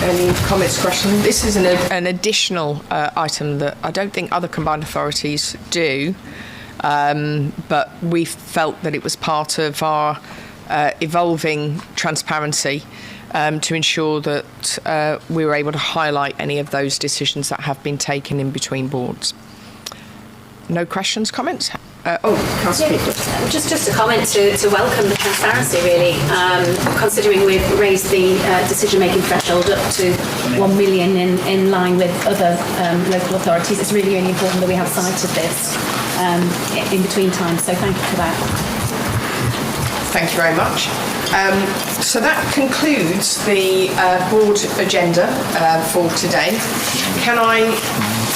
Any comments, questions? This is an additional item that I don't think other combined authorities do. But we felt that it was part of our evolving transparency to ensure that we were able to highlight any of those decisions that have been taken in between boards. No questions, comments? Councillor Peter. Just a comment to welcome the transparency, really. Considering we've raised the decision-making threshold up to 1 million in line with other local authorities, it's really, really important that we have sight of this in between times. So thank you for that. Thank you very much. So that concludes the board agenda for today. Can I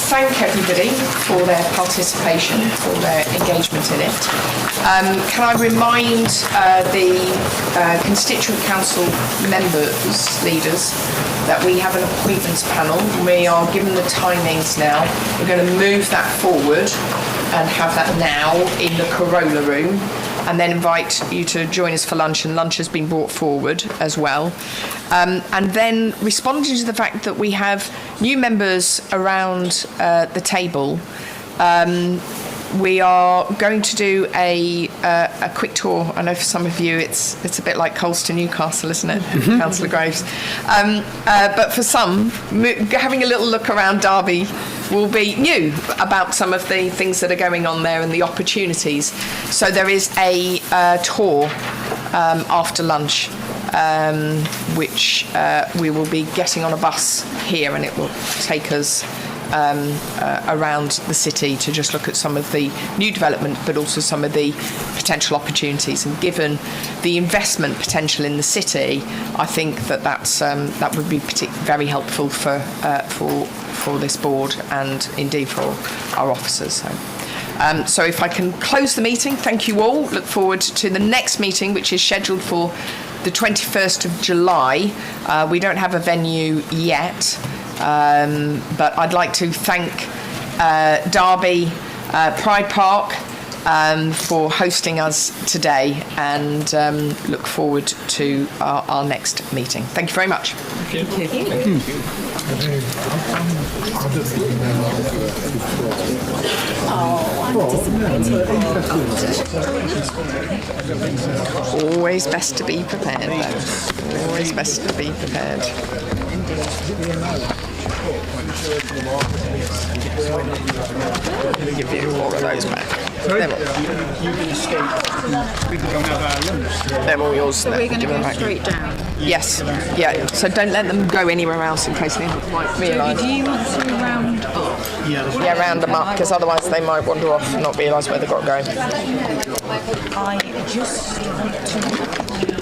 thank everybody for their participation, for their engagement in it. Can I remind the constituent council members, leaders, that we have an appointments panel. We are given the timings now. We're going to move that forward and have that now in the Corolla room, and then invite you to join us for lunch, and lunch has been brought forward as well. And then responding to the fact that we have new members around the table, we are going to do a quick tour. I know for some of you it's a bit like Coles to Newcastle, isn't it, Councillor Graves? But for some, having a little look around Derby will be new about some of the things that are going on there and the opportunities. So there is a tour after lunch, which we will be getting on a bus here, and it will take us around the city to just look at some of the new development, but also some of the potential opportunities. And given the investment potential in the city, I think that would be very helpful for this board and indeed for our officers. So if I can close the meeting, thank you all. Look forward to the next meeting, which is scheduled for the 21st of July. We don't have a venue yet. But I'd like to thank Derby Pride Park for hosting us today, and look forward to our next meeting. Thank you very much. Thank you. Thank you. Always best to be prepared, though. Always best to be prepared. Give you all of those back. They're all yours. So we're going to go straight down? Yes. Yeah. So don't let them go anywhere else in case they might realise. Do you want to round up? Yeah, round them up, because otherwise they might wander off and not realise where they've got to go. I just want to